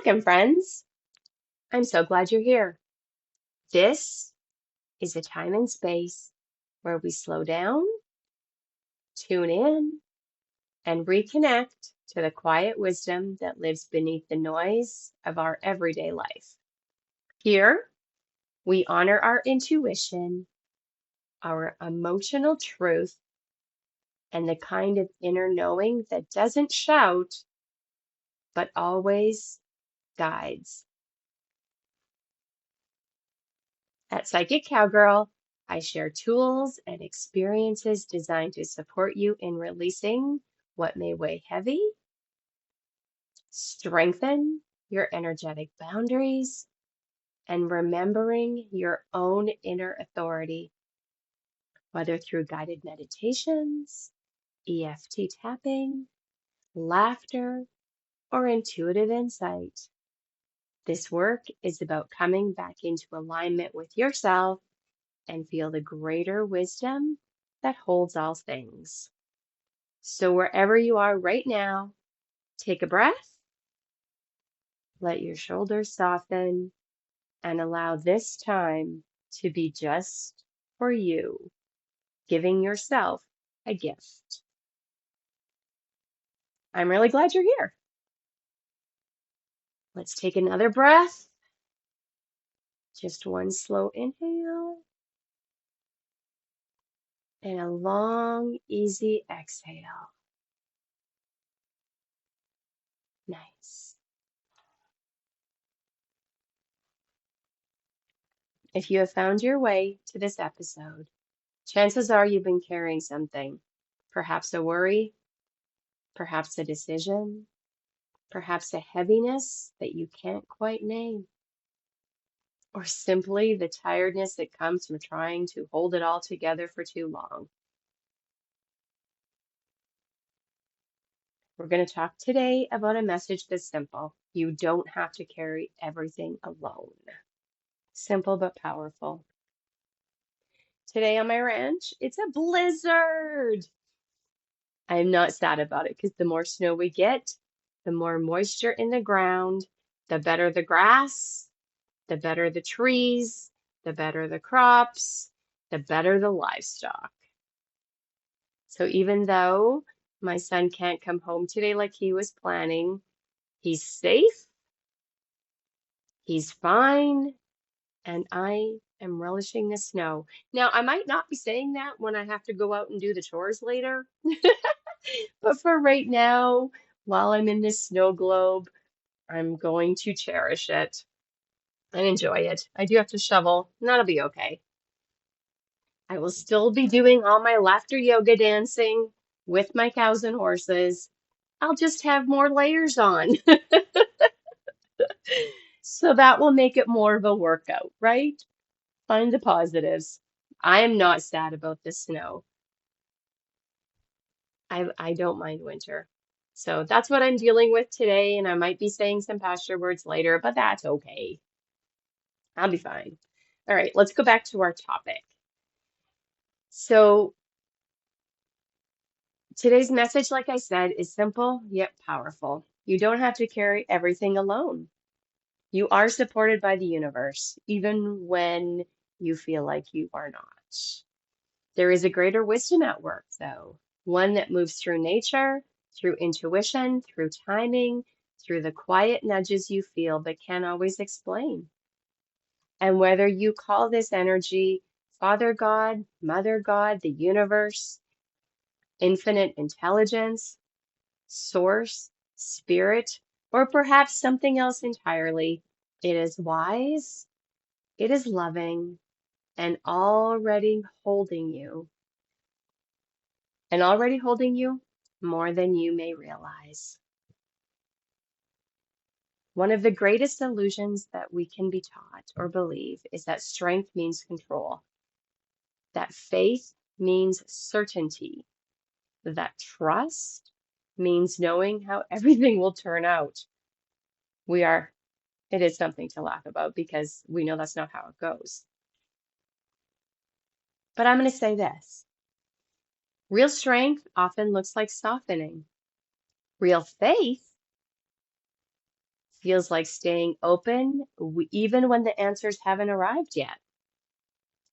Welcome, friends. I'm so glad you're here. This is a time and space where we slow down, tune in, and reconnect to the quiet wisdom that lives beneath the noise of our everyday life. Here, we honor our intuition, our emotional truth, and the kind of inner knowing that doesn't shout, but always guides. At Psychic Cowgirl, I share tools and experiences designed to support you in releasing what may weigh heavy, strengthen your energetic boundaries, and remembering your own inner authority, whether through guided meditations, EFT tapping, laughter, or intuitive insight. This work is about coming back into alignment with yourself and feel the greater wisdom that holds all things. So, wherever you are right now, take a breath, let your shoulders soften, and allow this time to be just for you, giving yourself a gift. I'm really glad you're here. Let's take another breath. Just one slow inhale and a long, easy exhale. Nice. If you have found your way to this episode, chances are you've been carrying something, perhaps a worry, perhaps a decision, perhaps a heaviness that you can't quite name, or simply the tiredness that comes from trying to hold it all together for too long. We're going to talk today about a message that's simple. You don't have to carry everything alone. Simple but powerful. Today on my ranch, it's a blizzard. I am not sad about it because the more snow we get, the more moisture in the ground, the better the grass, the better the trees, the better the crops, the better the livestock. So even though my son can't come home today like he was planning, he's safe, he's fine, and I am relishing the snow. Now, I might not be saying that when I have to go out and do the chores later, but for right now, while I'm in this snow globe, I'm going to cherish it and enjoy it. I do have to shovel, and that'll be okay. I will still be doing all my laughter yoga dancing with my cows and horses. I'll just have more layers on. So that will make it more of a workout, right? Find the positives. I am not sad about the snow. I don't mind winter. So that's what I'm dealing with today, and I might be saying some pasture words later, but that's okay. I'll be fine. All right, let's go back to our topic. So today's message, like I said, is simple yet powerful. You don't have to carry everything alone. You are supported by the universe, even when you feel like you are not. There is a greater wisdom at work, though, one that moves through nature, through intuition, through timing, through the quiet nudges you feel but can't always explain. And whether you call this energy Father God, Mother God, the universe, infinite intelligence, source, spirit, or perhaps something else entirely, it is wise, it is loving, and already holding you more than you may realize. One of the greatest illusions that we can be taught or believe is that strength means control, that faith means certainty, that trust means knowing how everything will turn out. It is something to laugh about because we know that's not how it goes. But I'm going to say this. Real strength often looks like softening. Real faith Feels like staying open even when the answers haven't arrived yet.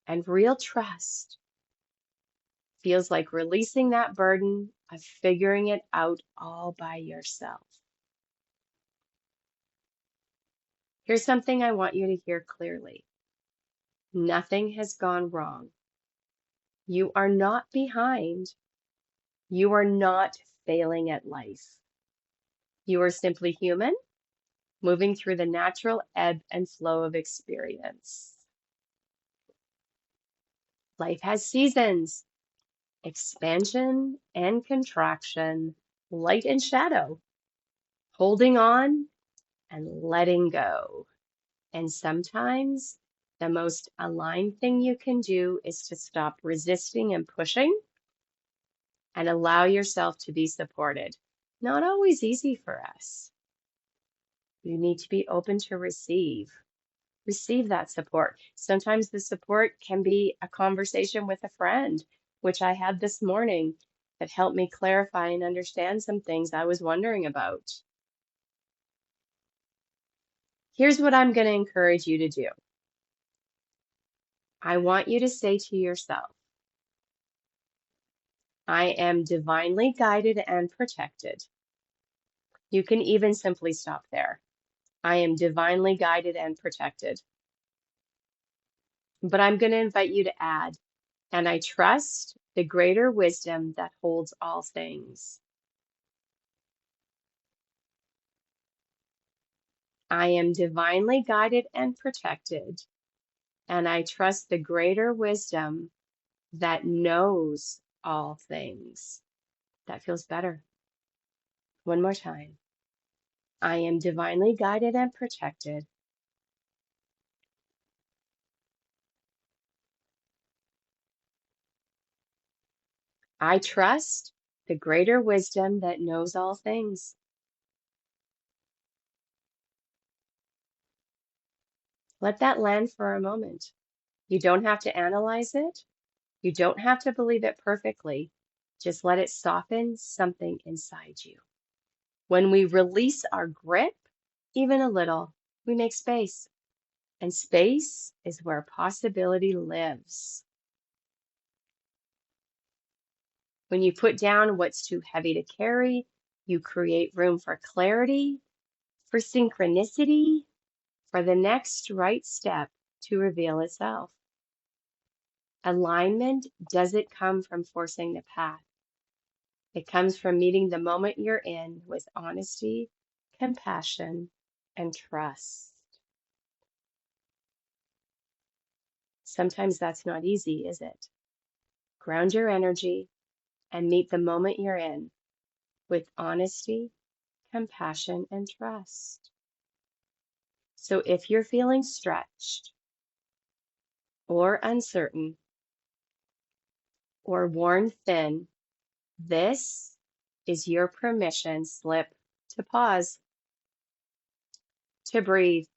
And real trust feels like releasing that burden of figuring it out all by yourself. Here's something I want you to hear clearly. Nothing has gone wrong. You are not behind. You are not failing at life. You are simply human, moving through the natural ebb and flow of experience. Life has seasons, expansion and contraction, light and shadow, holding on and letting go. And sometimes the most aligned thing you can do is to stop resisting and pushing and allow yourself to be supported. Not always easy for us. You need to be open to receive that support. Sometimes the support can be a conversation with a friend, which I had this morning, that helped me clarify and understand some things I was wondering about. Here's what I'm going to encourage you to do. I want you to say to yourself, I am divinely guided and protected. You can even simply stop there. I am divinely guided and protected. But I'm going to invite you to add, and I trust the greater wisdom that holds all things. I am divinely guided and protected, and I trust the greater wisdom that knows all things. That feels better. One more time. I am divinely guided and protected. I trust the greater wisdom that knows all things. Let that land for a moment. You don't have to analyze it. You don't have to believe it perfectly. Just let it soften something inside you. When we release our grip, even a little, we make space. And space is where possibility lives. When you put down what's too heavy to carry, you create room for clarity, for synchronicity, for the next right step to reveal itself. Alignment doesn't come from forcing the path. It comes from meeting the moment you're in with honesty, compassion, and trust. Sometimes that's not easy, is it? Ground your energy and meet the moment you're in with honesty, compassion, and trust. So if you're feeling stretched or uncertain or worn thin, this is your permission slip to pause, to breathe,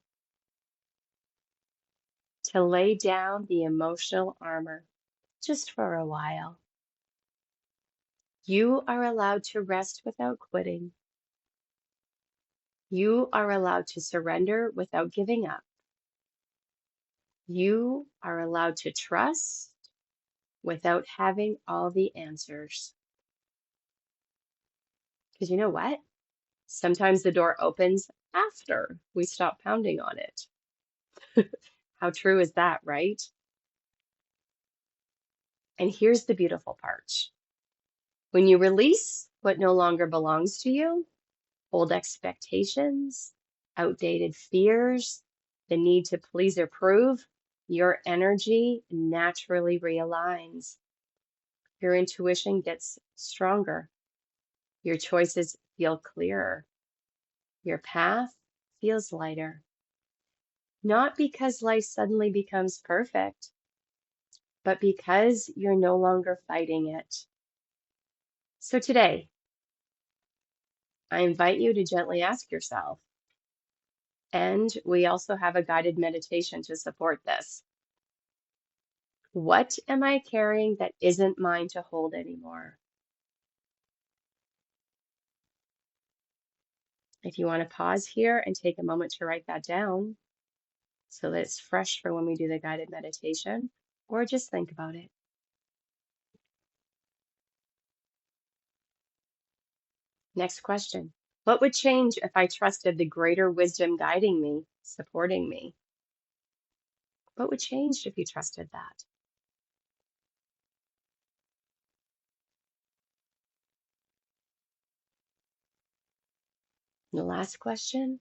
to lay down the emotional armor just for a while. You are allowed to rest without quitting. You are allowed to surrender without giving up. You are allowed to trust without having all the answers. Because you know what? Sometimes the door opens after we stop pounding on it. How true is that, right? And here's the beautiful part. When you release what no longer belongs to you, old expectations, outdated fears, the need to please or prove, your energy naturally realigns. Your intuition gets stronger. Your choices feel clearer. Your path feels lighter. Not because life suddenly becomes perfect, but because you're no longer fighting it. So today, I invite you to gently ask yourself, and we also have a guided meditation to support this. What am I carrying that isn't mine to hold anymore? If you want to pause here and take a moment to write that down so that it's fresh for when we do the guided meditation, or just think about it. Next question. What would change if I trusted the greater wisdom guiding me, supporting me? What would change if you trusted that? And the last question,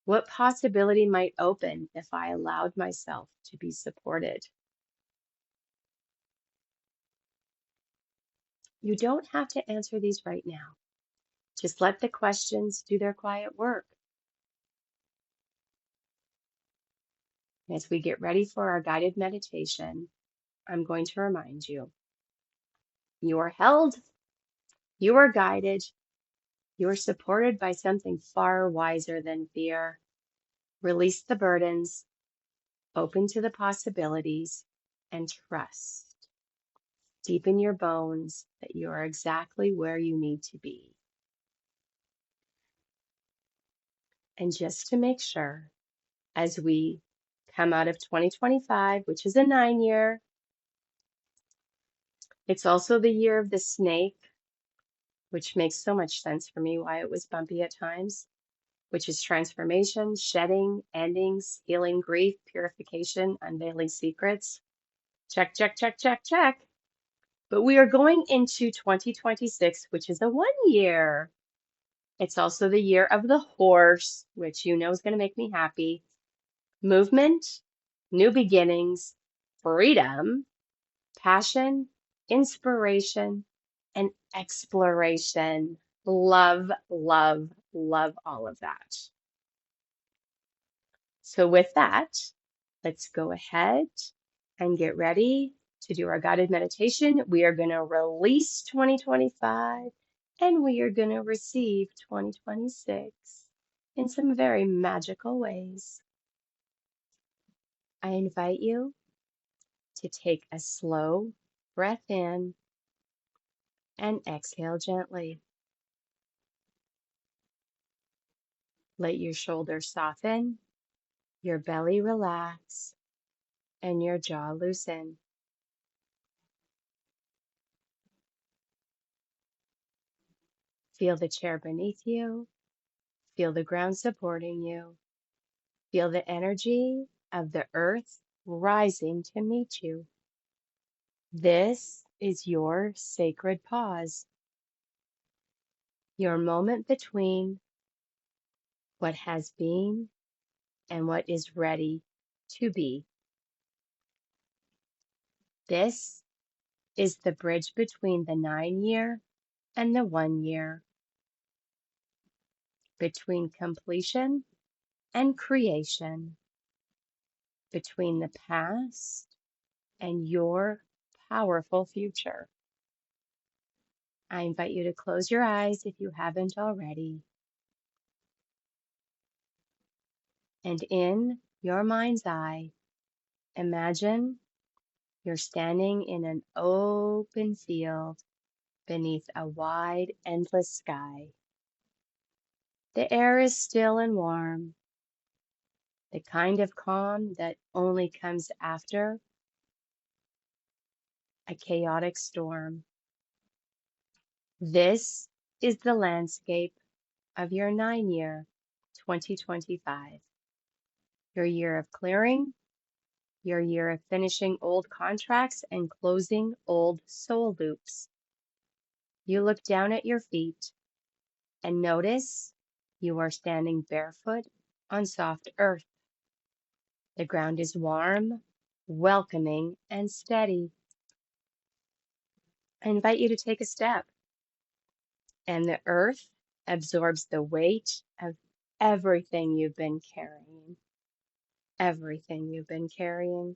what possibility might open if I allowed myself to be supported? You don't have to answer these right now. Just let the questions do their quiet work. As we get ready for our guided meditation, I'm going to remind you, you are held, you are guided, you are supported by something far wiser than fear. Release the burdens, open to the possibilities, and trust deep in your bones that you are exactly where you need to be. And just to make sure, as we come out of 2025, which is a 9-year, it's also the year of the snake, which makes so much sense for me why it was bumpy at times, which is transformation, shedding, endings, healing grief, purification, unveiling secrets. Check, check, check, check, check. But we are going into 2026, which is a 1-year. It's also the year of the horse, which you know is going to make me happy. Movement, new beginnings, freedom, passion, inspiration, and exploration. Love, love, love all of that. So with that, let's go ahead and get ready to do our guided meditation. We are going to release 2025 and we are going to receive 2026 in some very magical ways. I invite you to take a slow breath in and exhale gently. Let your shoulders soften, your belly relax, and your jaw loosen. Feel the chair beneath you. Feel the ground supporting you. Feel the energy of the earth rising to meet you. This is your sacred pause, your moment between what has been and what is ready to be. This is the bridge between the 9-year and the 1-year, between completion and creation, between the past and your powerful future. I invite you to close your eyes if you haven't already. And in your mind's eye, imagine you're standing in an open field beneath a wide, endless sky. The air is still and warm, the kind of calm that only comes after a chaotic storm. This is the landscape of your 9-year, 2025, your year of clearing, your year of finishing old contracts and closing old soul loops. You look down at your feet and notice you are standing barefoot on soft earth. The ground is warm, welcoming, and steady. I invite you to take a step, and the earth absorbs the weight of everything you've been carrying. Everything you've been carrying.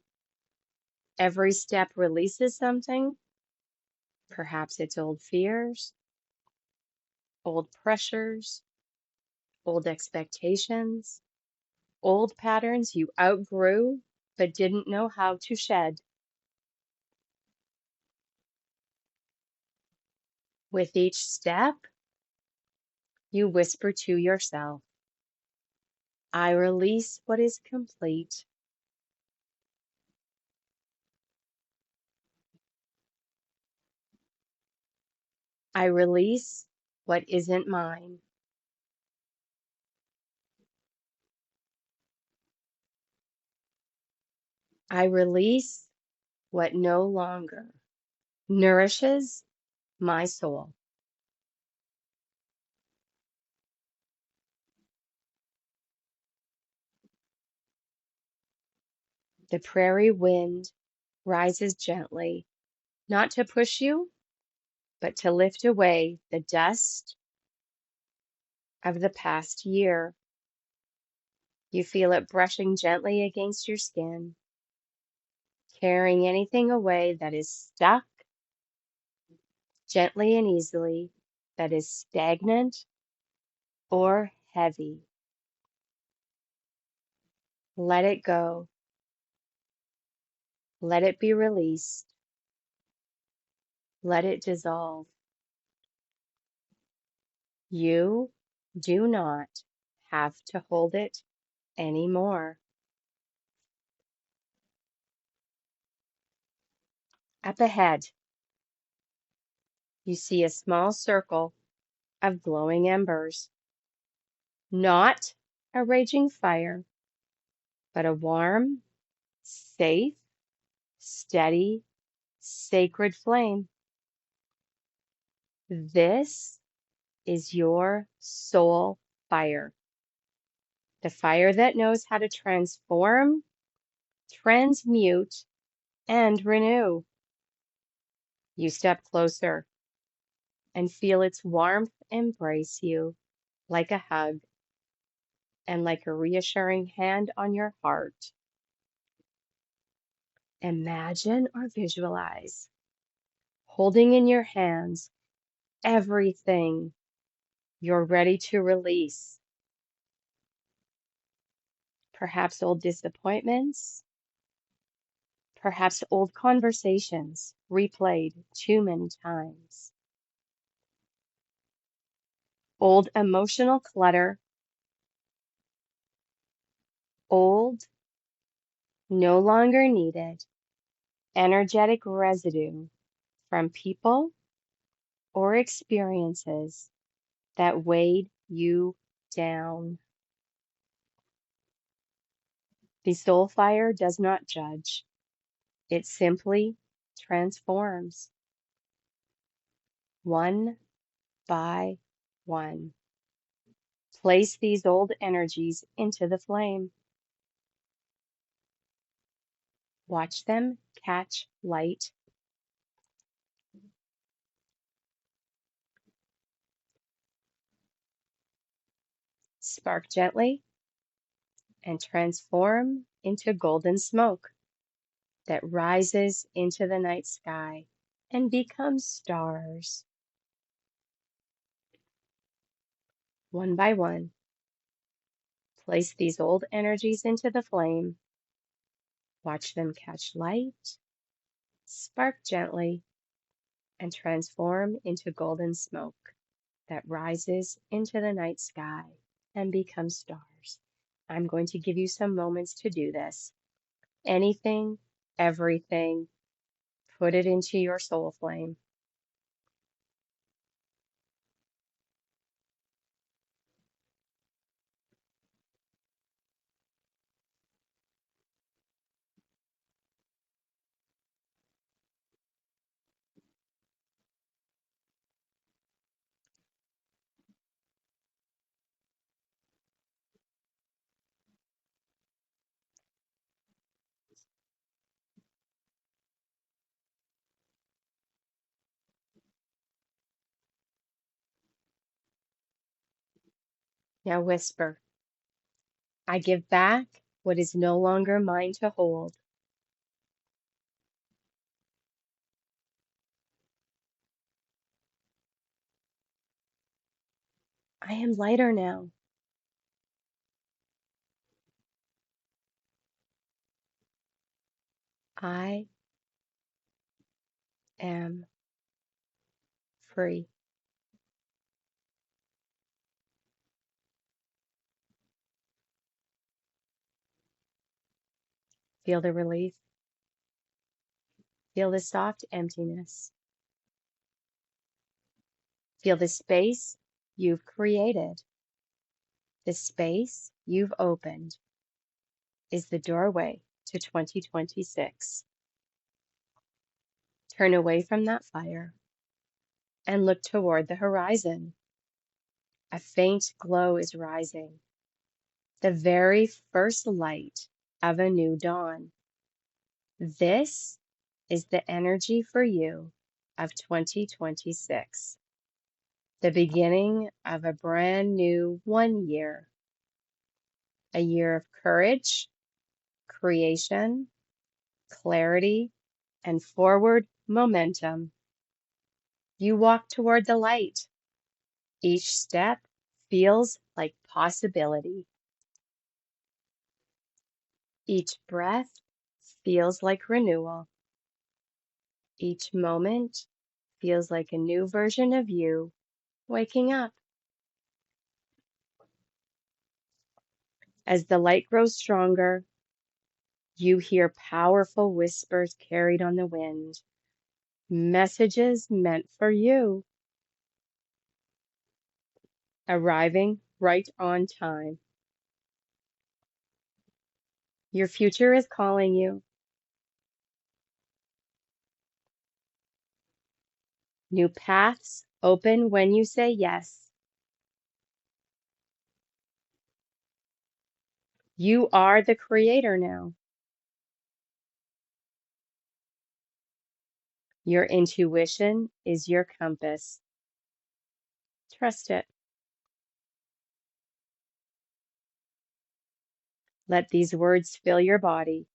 Every step releases something. Perhaps it's old fears, old pressures, old expectations, old patterns you outgrew but didn't know how to shed. With each step, you whisper to yourself, I release what is complete. I release what isn't mine. I release what no longer nourishes my soul. The prairie wind rises gently, not to push you, but to lift away the dust of the past year. You feel it brushing gently against your skin, carrying anything away that is stuck, gently and easily, that is stagnant or heavy. Let it go. Let it be released. Let it dissolve. You do not have to hold it anymore. Up ahead, you see a small circle of glowing embers, not a raging fire, but a warm, safe, steady, sacred flame. This is your soul fire, the fire that knows how to transform, transmute, and renew. You step closer and feel its warmth embrace you like a hug and like a reassuring hand on your heart. Imagine or visualize holding in your hands everything you're ready to release. Perhaps old disappointments, perhaps old conversations replayed too many times, old emotional clutter, old, no longer needed, energetic residue from people or experiences that weighed you down. The soul fire does not judge, it simply transforms one by one. Place these old energies into the flame. Watch them catch light. Spark gently and transform into golden smoke that rises into the night sky and becomes stars. One by one, place these old energies into the flame. Watch them catch light, spark gently, and transform into golden smoke that rises into the night sky and becomes stars. I'm going to give you some moments to do this. Anything, everything, put it into your soul flame. Now whisper, I give back what is no longer mine to hold. I am lighter now. I am free. Feel the relief. Feel the soft emptiness. Feel the space you've created. The space you've opened is the doorway to 2026. Turn away from that fire and look toward the horizon. A faint glow is rising, the very first light of a new dawn. This is the energy for you of 2026, the beginning of a brand new 1 year, a year of courage, creation, clarity, and forward momentum. You walk toward the light. Each step feels like possibility. Each breath feels like renewal. Each moment feels like a new version of you waking up. As the light grows stronger, you hear powerful whispers carried on the wind, messages meant for you, arriving right on time. Your future is calling you. New paths open when you say yes. You are the creator now. Your intuition is your compass. Trust it. Let these words fill your body.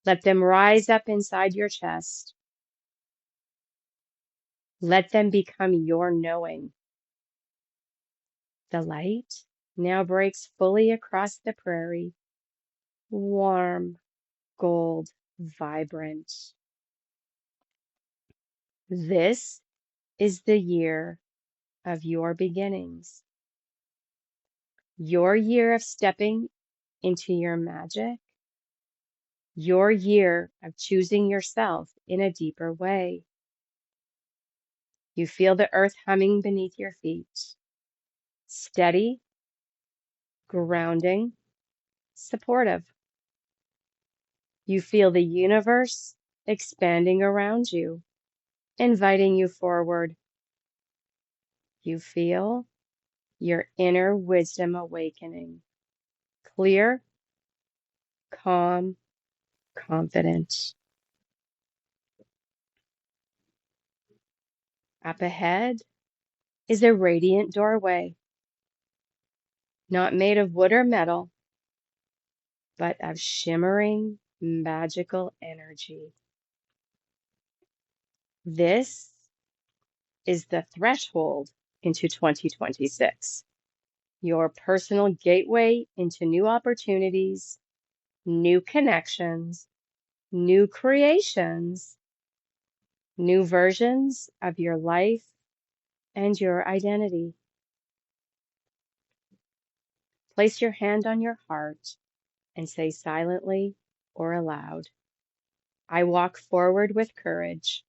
Let them rise up inside your chest. Let them become your knowing. The light now breaks fully across the prairie, warm, gold, vibrant. This is the year of your beginnings, your year of stepping into your magic, your year of choosing yourself in a deeper way. You feel the earth humming beneath your feet, steady, grounding, supportive. You feel the universe expanding around you, inviting you forward. You feel your inner wisdom awakening, clear, calm, confident. Up ahead is a radiant doorway, not made of wood or metal, but of shimmering, magical energy. This is the threshold into 2026, your personal gateway into new opportunities, new connections, new creations, new versions of your life and your identity. Place your hand on your heart and say silently or aloud, I walk forward with courage.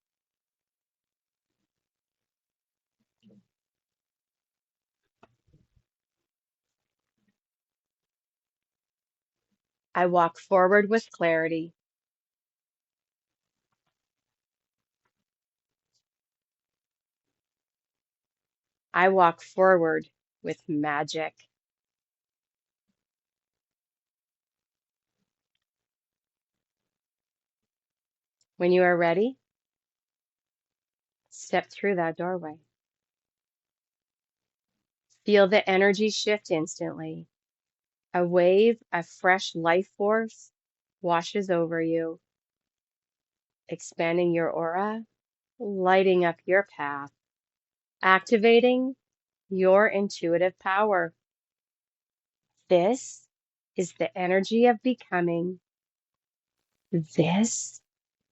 I walk forward with clarity. I walk forward with magic. When you are ready, step through that doorway. Feel the energy shift instantly. A wave of fresh life force washes over you, expanding your aura, lighting up your path, activating your intuitive power. This is the energy of becoming. This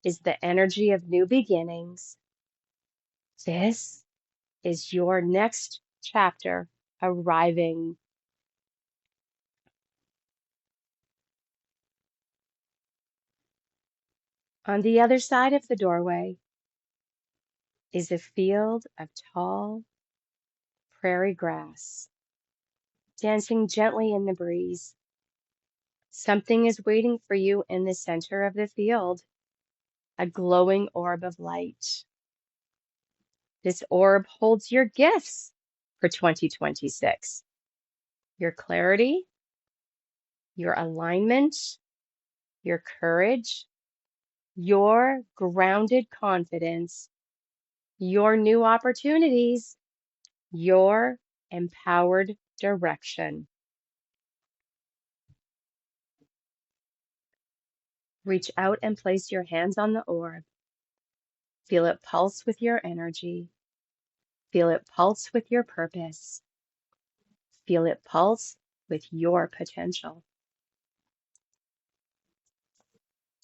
is the energy of new beginnings. This is your next chapter arriving. On the other side of the doorway is a field of tall prairie grass, dancing gently in the breeze. Something is waiting for you in the center of the field, a glowing orb of light. This orb holds your gifts for 2026. Your clarity, your alignment, your courage, your grounded confidence, your new opportunities, your empowered direction. Reach out and place your hands on the orb. Feel it pulse with your energy. Feel it pulse with your purpose. Feel it pulse with your potential.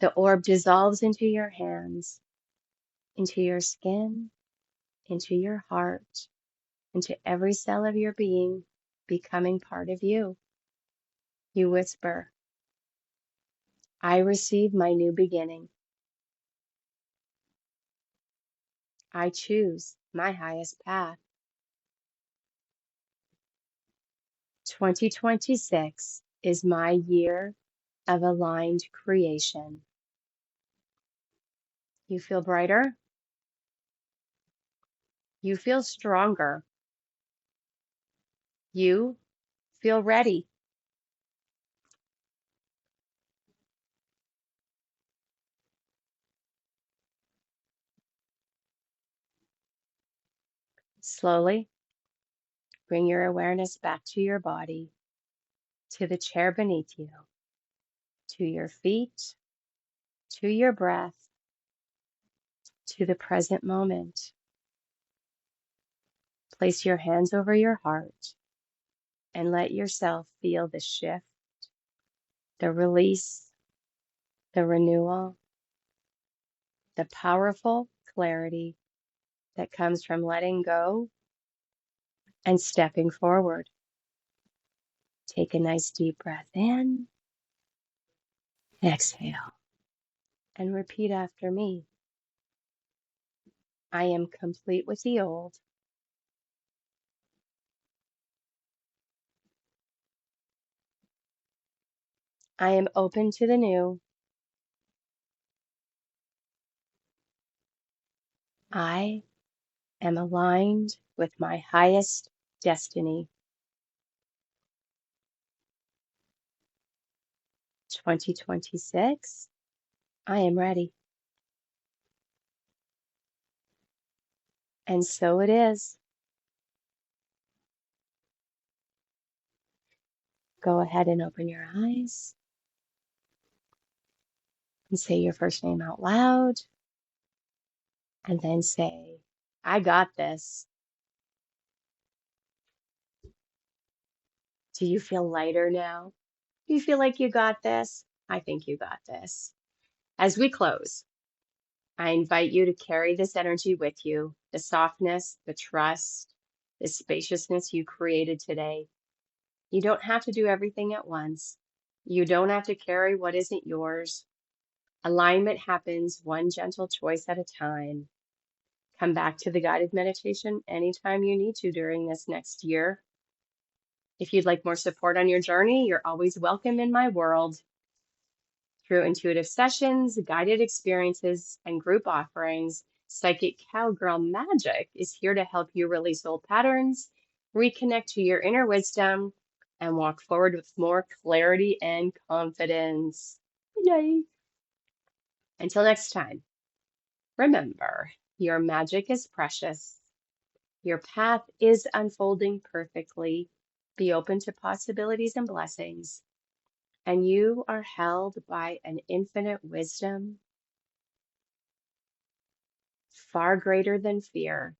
The orb dissolves into your hands, into your skin, into your heart, into every cell of your being, becoming part of you. You whisper, I receive my new beginning. I choose my highest path. 2026 is my year of aligned creation. You feel brighter. You feel stronger. You feel ready. Slowly bring your awareness back to your body, to the chair beneath you, to your feet, to your breath, to the present moment. Place your hands over your heart and let yourself feel the shift, the release, the renewal, the powerful clarity that comes from letting go and stepping forward. Take a nice deep breath in, exhale, and repeat after me. I am complete with the old. I am open to the new. I am aligned with my highest destiny. 2026, I am ready. And so it is. Go ahead and open your eyes and say your first name out loud. And then say, I got this. Do you feel lighter now? Do you feel like you got this? I think you got this. As we close, I invite you to carry this energy with you, the softness, the trust, the spaciousness you created today. You don't have to do everything at once. You don't have to carry what isn't yours. Alignment happens one gentle choice at a time. Come back to the guided meditation anytime you need to during this next year. If you'd like more support on your journey, you're always welcome in my world. Through intuitive sessions, guided experiences, and group offerings, Psychic Cowgirl Magic is here to help you release old patterns, reconnect to your inner wisdom, and walk forward with more clarity and confidence. Yay! Until next time, remember, your magic is precious. Your path is unfolding perfectly. Be open to possibilities and blessings. And you are held by an infinite wisdom far greater than fear.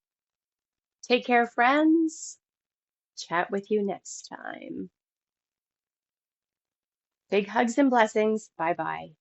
Take care, friends. Chat with you next time. Big hugs and blessings. Bye bye.